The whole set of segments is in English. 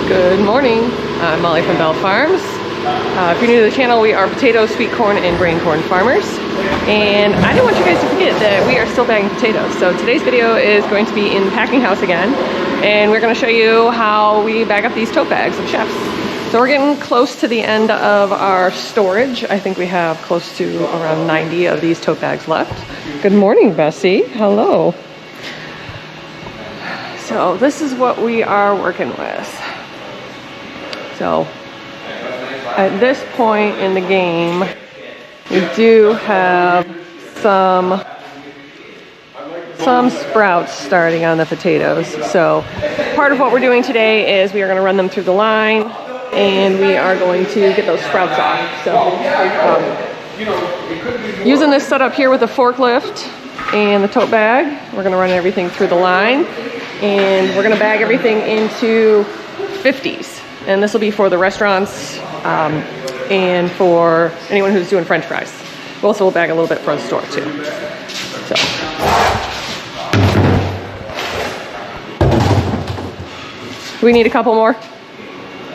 Good morning, I'm Molly from Bell Farms. If you're new to the channel, we are potato, sweet corn, and grain corn farmers. And I didn't want you guys to forget that we are still bagging potatoes. So today's video is going to be in the packing house again. And we're going to show you how we bag up these tote bags of chefs. So we're getting close to the end of our storage. I think we have close to around 90 of these tote bags left. Good morning, Bessie. Hello. So this is what we are working with. So at this point in the game, we do have some sprouts starting on the potatoes. So part of what we're doing today is we are going to run them through the line and we are going to get those sprouts off. So using this setup here with the forklift and the tote bag, we're going to run everything through the line and we're going to bag everything into 50s. And this will be for the restaurants and for anyone who's doing French fries. We also will bag a little bit for the store too. So. We need a couple more?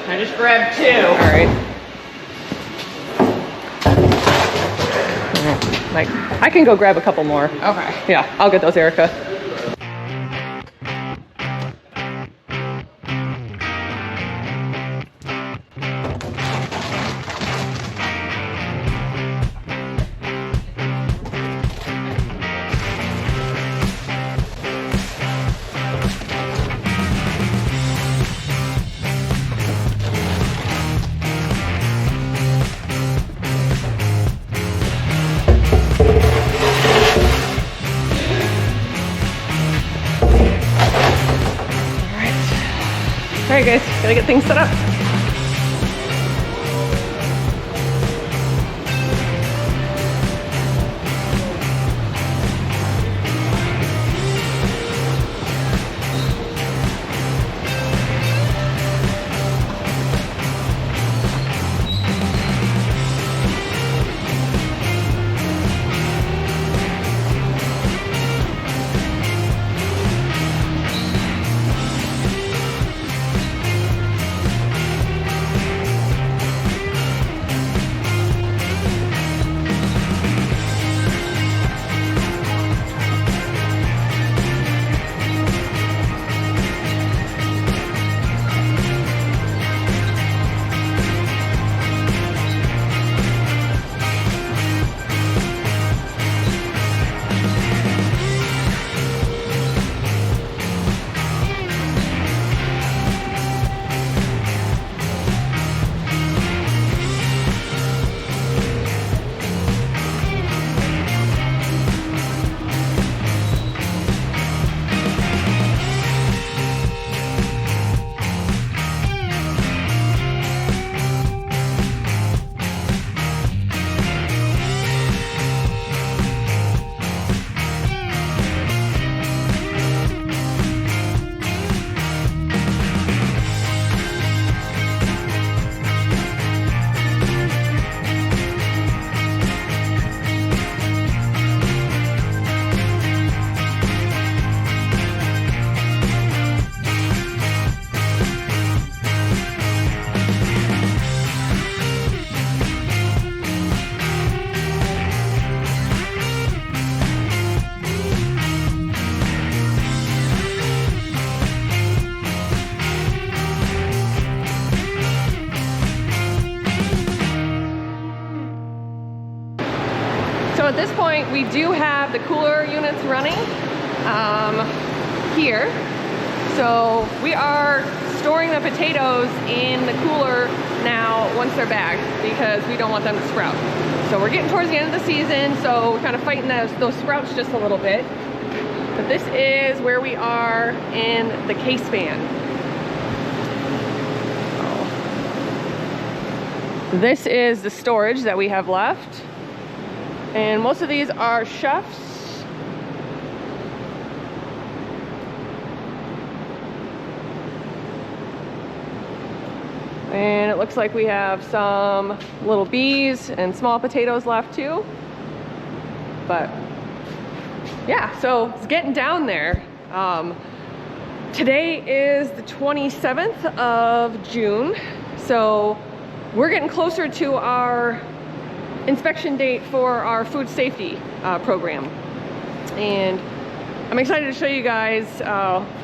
I just grabbed 2. All right. Mike, I can go grab a couple more. Okay. Yeah, I'll get those, Erica. All right, guys, gotta get things set up. So at this point, we do have the cooler units running here. So we are storing the potatoes in the cooler now once they're bagged because we don't want them to sprout. So we're getting towards the end of the season, so we're kind of fighting those sprouts just a little bit. But this is where we are in the case span. This is the storage that we have left. And most of these are chefs. And it looks like we have some little bees and small potatoes left too. But yeah, so it's getting down there. Today is the 27th of June, so we're getting closer to our inspection date for our food safety program. And I'm excited to show you guys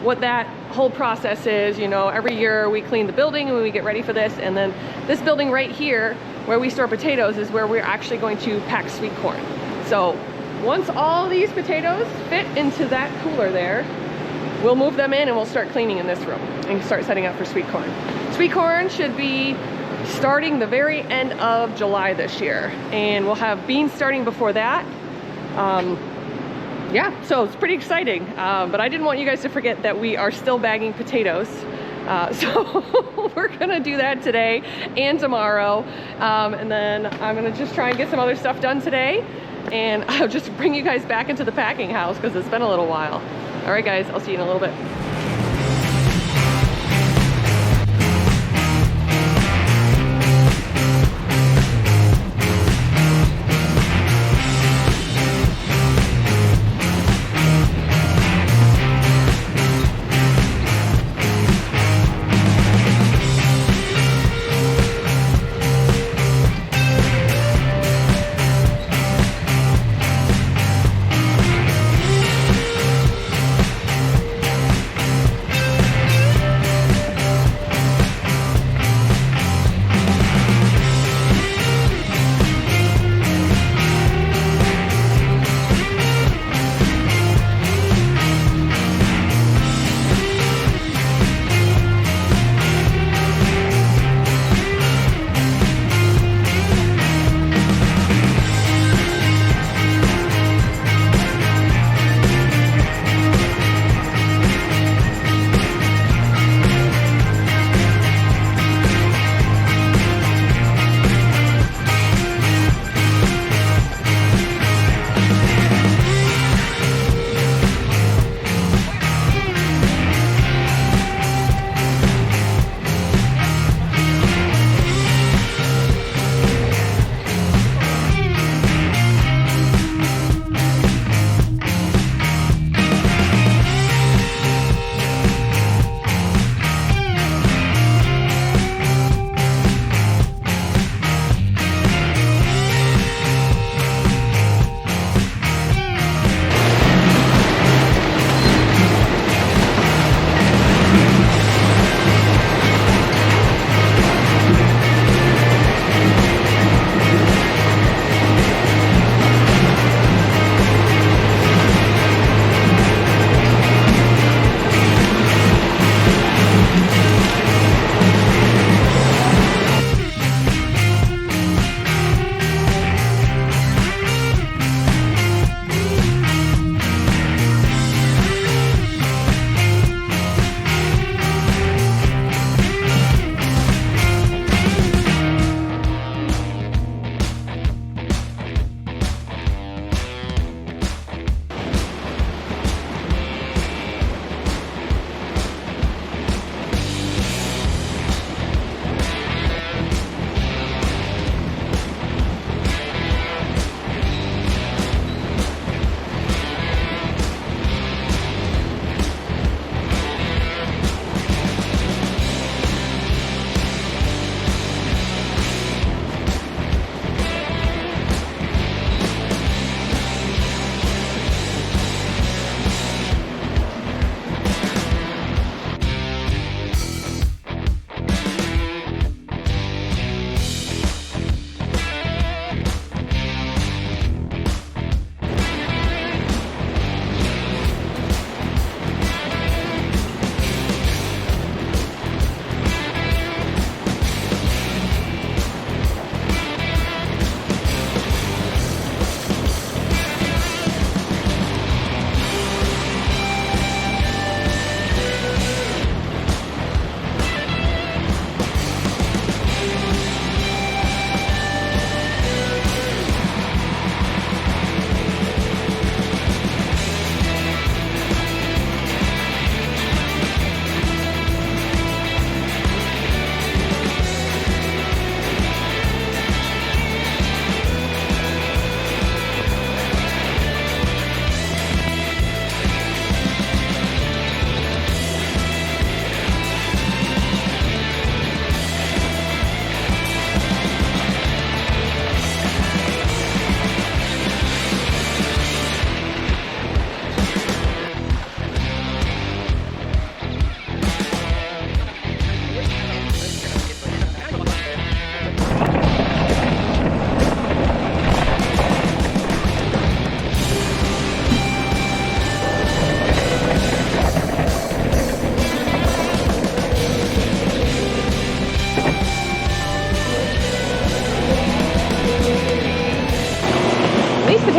what that whole process is. You know, every year we clean the building and we get ready for this, and then this building right here where we store potatoes is where we're actually going to pack sweet corn. So once all these potatoes fit into that cooler there, we'll move them in and we'll start cleaning in this room and start setting up for sweet corn. Sweet corn should be starting the very end of July this year, and we'll have beans starting before that. Yeah, so it's pretty exciting, but I didn't want you guys to forget that we are still bagging potatoes. So we're gonna do that today and tomorrow, and then I'm gonna just try and get some other stuff done today, and I'll just bring you guys back into the packing house because it's been a little while. All right, guys, I'll see you in a little bit.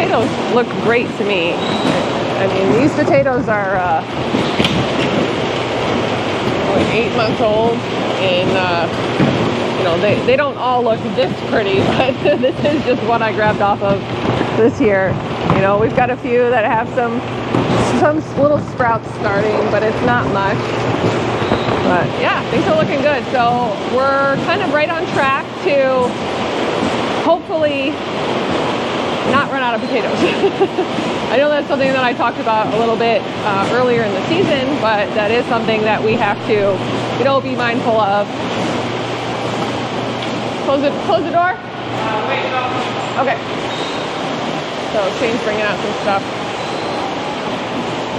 potatoes look great to me. I mean, these potatoes are like 8 months old, and you know, they don't all look this pretty, but this is just what I grabbed off of this year. You know, we've got a few that have some little sprouts starting, but it's not much. But yeah, things are looking good. So we're kind of right on track to hopefully not run out of potatoes. I know that's something that I talked about a little bit earlier in the season, but that is something that we have to, you know, be mindful of. Close the door? Wait, no. Okay. So Shane's bringing out some stuff.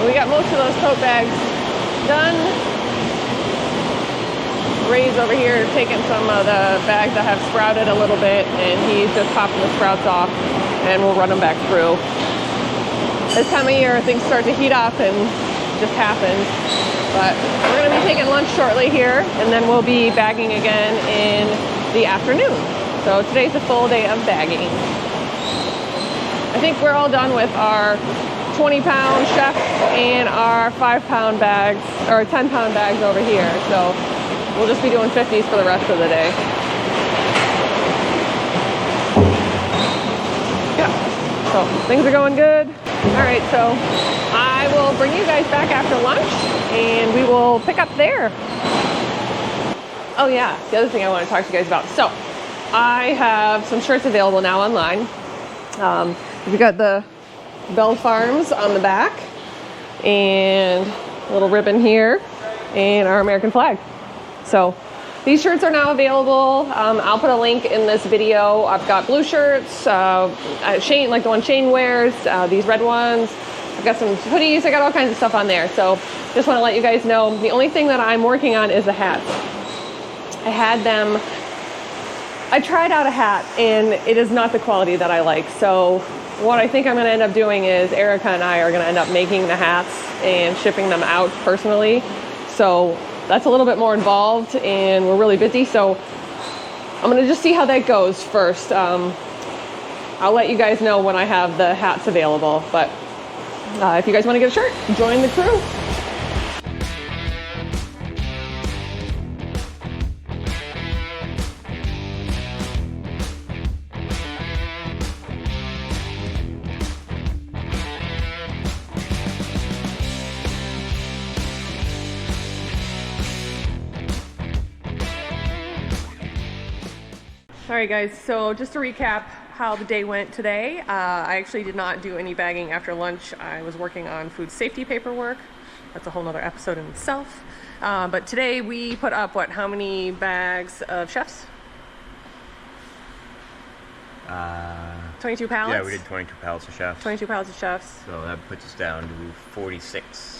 We got most of those tote bags done. Ray's over here taking some of the bags that have sprouted a little bit, and he's just popping the sprouts off, and we'll run them back through. This time of year, things start to heat up and just happens. But we're going to be taking lunch shortly here, and then we'll be bagging again in the afternoon. So today's a full day of bagging. I think we're all done with our 20-pound chefs and our 5-pound bags, or 10-pound bags over here. So we'll just be doing 50s for the rest of the day. Yeah, so things are going good. All right, so I will bring you guys back after lunch, and we will pick up there. Oh yeah, the other thing I want to talk to you guys about. So I have some shirts available now online. We've got the Bell Farms on the back, and a little ribbon here, and our American flag. So these shirts are now available. I'll put a link in this video. I've got blue shirts, Shane, like the one Shane wears, these red ones. I've got some hoodies. I got all kinds of stuff on there. So just want to let you guys know, the only thing that I'm working on is the hats. I tried out a hat, and it is not the quality that I like. So what I think I'm going to end up doing is Erica and I are going to end up making the hats and shipping them out personally. So that's a little bit more involved, and we're really busy. So I'm going to just see how that goes first. I'll let you guys know when I have the hats available. But if you guys want to get a shirt, join the crew. All right, guys, so just to recap how the day went today, I actually did not do any bagging after lunch. I was working on food safety paperwork. That's a whole nother episode in itself. But today we put up, how many bags of chefs? 22 pallets? Yeah, we did 22 pallets of chefs. 22 pallets of chefs. So that puts us down to 46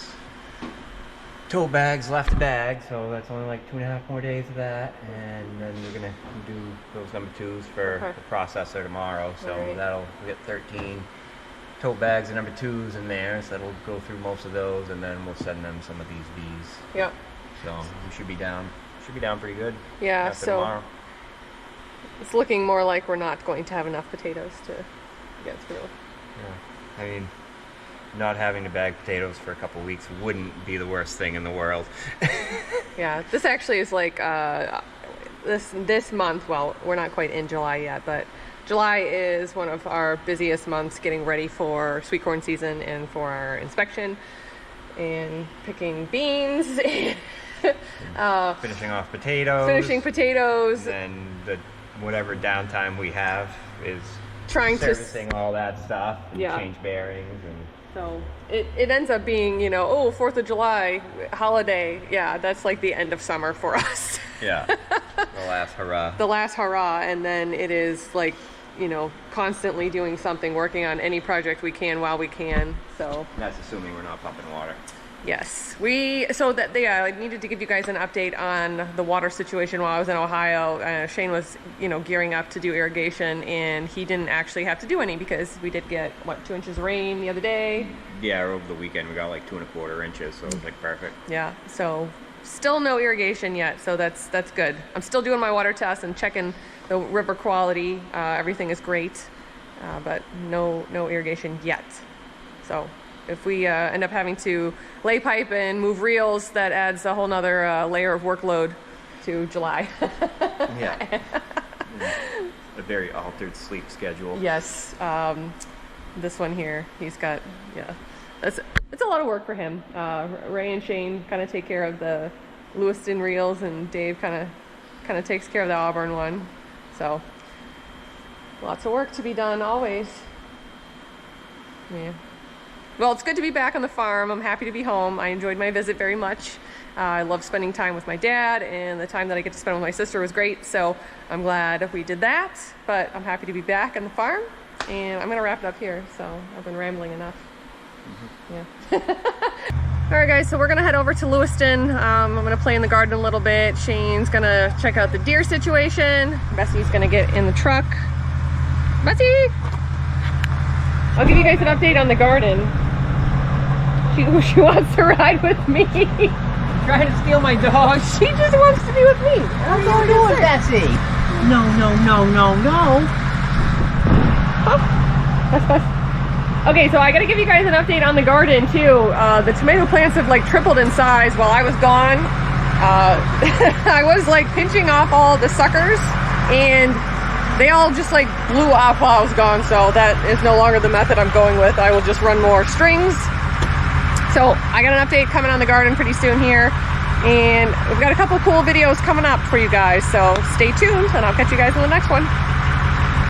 tote bags left to bag, so that's only like 2.5 more days of that, and then we're gonna do those number 2s for the processor tomorrow. So that'll get 13 tote bags of number 2s in there, so that'll go through most of those, and then we'll send them some of these V's. Yep. So we should be down pretty good. Yeah. After So tomorrow. it's looking more like we're not going to have enough potatoes to get through. Yeah. I mean, not having to bag potatoes for a couple weeks wouldn't be the worst thing in the world. Yeah, this actually is like this month. Well, we're not quite in July yet, but July is one of our busiest months getting ready for sweet corn season and for our inspection and picking beans. Finishing off potatoes. Finishing potatoes. And then whatever downtime we have is trying servicing all that stuff. And Yeah. change bearings and. So it ends up being, 4th of July holiday. Yeah, that's like the end of summer for us. Yeah. The last hurrah. The last hurrah, and then it is like, constantly doing something, working on any project we can while we can. So That's assuming we're not pumping water. yes, I needed to give you guys an update on the water situation while I was in Ohio. Shane was, gearing up to do irrigation, and he didn't actually have to do any because we did get 2 inches of rain the other day. Yeah, over the weekend we got like 2.25 inches, so it was like perfect. Yeah, so still no irrigation yet, so that's good. I'm still doing my water tests and checking the river quality. Everything is great. but no irrigation yet. So if we end up having to lay pipe and move reels, that adds a whole nother layer of workload to July. Yeah. A very altered sleep schedule. Yes, this one here, he's got, yeah, it's a lot of work for him. Ray and Shane kind of take care of the Lewiston reels, and Dave kind of takes care of the Auburn one. So lots of work to be done always. Yeah. Well, it's good to be back on the farm. I'm happy to be home. I enjoyed my visit very much. I love spending time with my dad, and the time that I get to spend with my sister was great, so I'm glad we did that. But I'm happy to be back on the farm, and I'm gonna wrap it up here, so I've been rambling enough. Yeah. All right, guys, so we're gonna head over to Lewiston. I'm gonna play in the garden a little bit. Shane's gonna check out the deer situation. Bessie's gonna get in the truck. Bessie! I'll give you guys an update on the garden. She wants to ride with me. Trying to steal my dog. She just wants to be with me. That's all What are you doing, Bessie? No. Okay, so I gotta give you guys an update on the garden too. The tomato plants have like tripled in size while I was gone. I was like pinching off all the suckers, and they all just like blew off while I was gone. So that is no longer the method I'm going with. I will just run more strings. So I got an update coming on the garden pretty soon here, and we've got a couple cool videos coming up for you guys, so stay tuned, and I'll catch you guys in the next one.